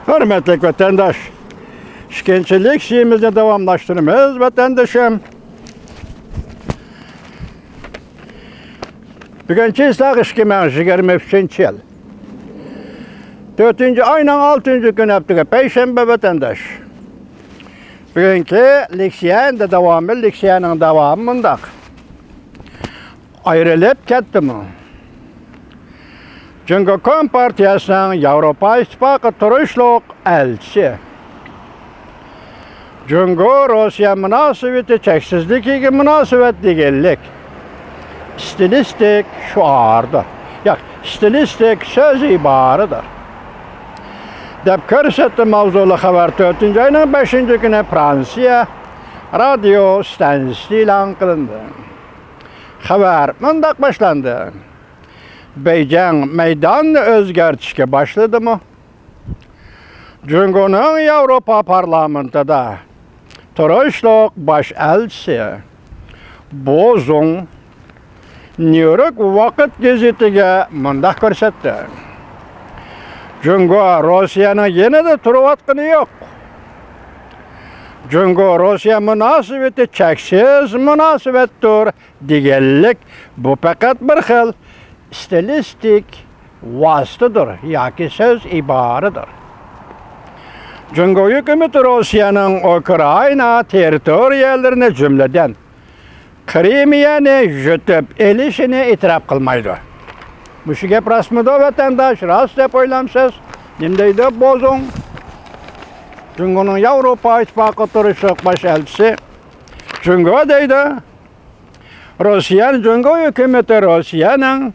Hürmetli vatandaş, işkençilik şeyimizi devamlaştırmamız vatandaşım. Bugünkü ıslak işkimen 23 yıl. 4. ayının 6. günü yaptığı Perşembe vatandaş. Bugünkü leksiyen de devamı, leksiyenin devamında ayrılıp gitti mi? Çünkü Kom Partiyasının Avrupa İttifakı turuşluq elçisi. Çünkü Rusya münasebeti çeksizlik münasebet değillik. Stilistik şuardır. Ya stilistik söz ibarıdır. Dep körsetdi mavzulu haber 4. ayının 5. günü Fransiya radyo stansiyası ilan kılındı. Haber mındak başlandı. Beycan meydan özgertişke başladı mı? Cumhur'un Avrupa Parlamentoda turuşluq baş elçisi Bozun New York Vakit gazetiga mındak görsetdi. Çünkü Rusya'nın yine de turvatqını yok. Çünkü Rusya münasebeti çeksiz münasebettir degellik bu fakat bir xil stilistik vasıtıdır, yoki söz ibarıdır. Çünkü hükümeti Rusya'nın Ukrayna teritoriyalarını cümleden Krimiyani yutup elişini itiraf kılmaydı. Bu şu gep rasmıda vatandaş, rast dep oylamsız, nimdeydi Bozun. Çünkü onun Avrupa İttifakı turuşluq baş elçisi. Çünkü o deydi, çünkü hükümeti Rusya'nın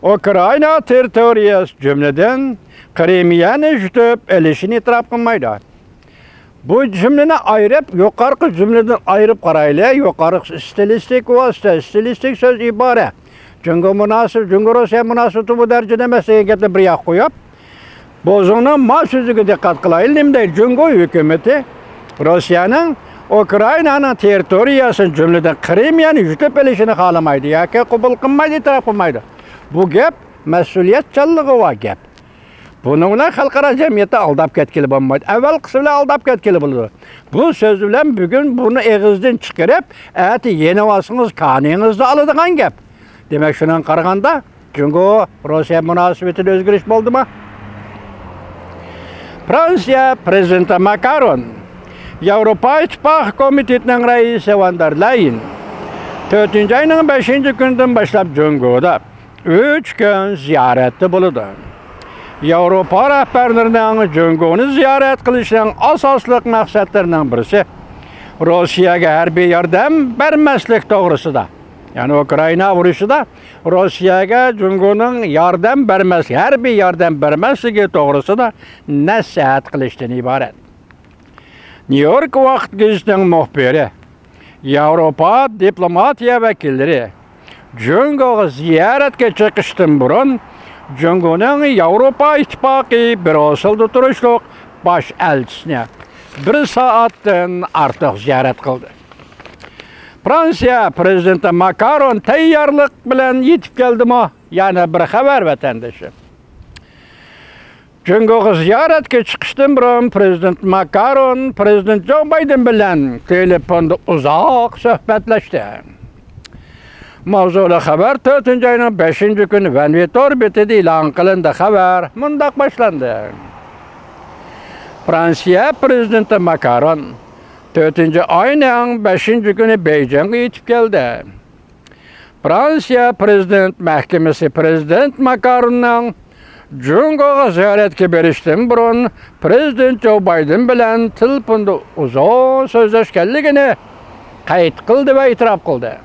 Ukrayna teritoriyası cümleden Krimiyani yutup elişini itiraf kılmaydı. Bu cümleni ayırıp, yukarı cümleden ayırıp karayla, yukarı stilistik vasıta, stilistik söz ibare. Çünkü Rusya münasebeti bu derecede meseleye bir yak koyup, Bozunun ma sözüge dikkat kılayım değil. Çünkü hükümeti Rusya'nın Ukrayna'nın teritoriyasının cümleden Krimiyani yutup elişini kalamaydı. Yaki kubul kılmaydı, itiraf kılmaydı. Bu gep mesuliyetçılığı var gep. Bununla halkara cemiyeti aldap ketkili bulmaydı. Evvel kısımla aldap ketkili buldu. Bu sözüyle bugün bunu eğizden çıkarıp, eti yeni vasınız kanınızda alıdığın gep. Demek şunun qaraganda, çünkü Rusya münasebetinde özgürlük oldu mu? Fransiya Prezidenti Macron, Avrupa İttifakı Komitesi'nin reisi Van der Leyen, 4. ayının 5. günden başlap Cumhur'da 3 gün ziyarette bulundu. Avrupa rehberlerinin Cumhur'u ziyaret kılışının asaslık maksatlarından birisi, Rusya'ya harbiy yardım vermeslik doğrusuda. Yani Ukrayna vuruşu da Rusya'ya Cumhur'un yardım vermesi, harbiy yardım vermesi doğrusu da nasihat kılıştan ibaret. New York Vakit gazetesinin muhbiri, Avrupa diplomatiya vekilleri, Cumhur'u ziyaretke çıkıştan burun, Cumhur'un Avrupa İttifakı Brüssel'de turuşluq baş elçisine 1 saatdan artıq ziyaret kıldı. Fransiya Prezidenti Macron tayyorlik bilan yetib keldimi? Yani bir haber vatandaşı. Çünkü ziyaretke çıkıştan burun Prezident Macron, Prezident Joe Biden bilan telefonda uzak sohbetleşti. Mavzulu haber 4. ayının 5. günü Venvitor bitidi ilan kılındı haber mundak başlandı. Fransiya Prezidenti Macron 4. ayının 5. günü Beycan'a yetib geldi. Fransiya Prezident Mahkemesi Prezident Macron'un Cumhur'a ziyaretke berişten burun Prezident Joe Biden bilan telefonda uzak sözleşkenligini kayıt kıldı ve itiraf kıldı.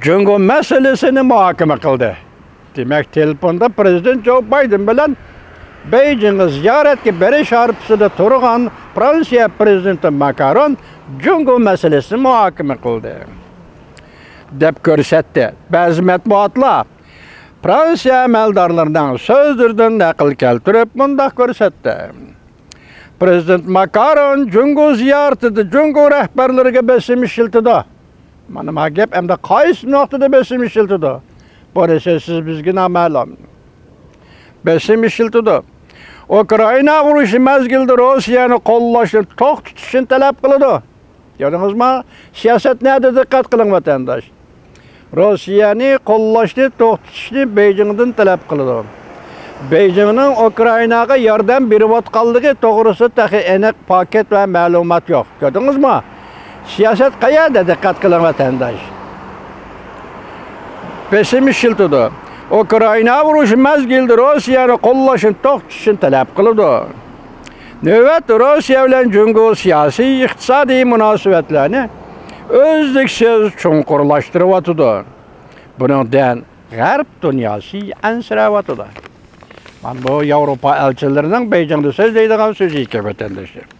Cumhur meselesini muhakeme kıldı. Demek telefonda Prezident Joe Biden bilan Beijing'e ziyaretke beriş harpsida turgan Fransiya Prezidenti Macron Cumhur meselesini muhakeme kıldı. Dep görsetdi. Bazı matbuatlar Fransiya əməldarlarından sözlerden nakil keltirip mundaq görsetdi. Prezident Macron Cumhur ziyaretida Cumhur rehberleriga besim işiltidi. Mana ma gap hamda qaysi nuqtada besim işiltidi? Bu esa siz bizga noma'lum. Besim işiltidi. Ukrayna urushi mezgilida Rossiyani qo'llashni to'q tutishni talab qiladi. Ko'rdingizmi? Siyosat nada diqqat qiling vatandosh. Rossiyani qo'llashni to'q tutishni Beijingdan talab qiladi. Beijingning Ukraynaga yordam berayotganligi to'g'risida taxi aniq paket va ma'lumot yo'q. Ko'rdingizmi? Siyosat qayerda diqqat qiling vatandosh. Pessimist shiltidi. Ukrayna urushi mezgilida Rossiyani qo'llashni to'q tutishni talab qiladi. Növbət Rusiya bilan Cungo siyosiy, iqtisodiy munosabatlarni o'zliksiz chunqurlashtiryapti. Buningdan G'arb dunyosi ansirayapti. Mana bu Yevropa elchilarining Beijingda so'zlaydigan so'zi ekan vatandoshlar.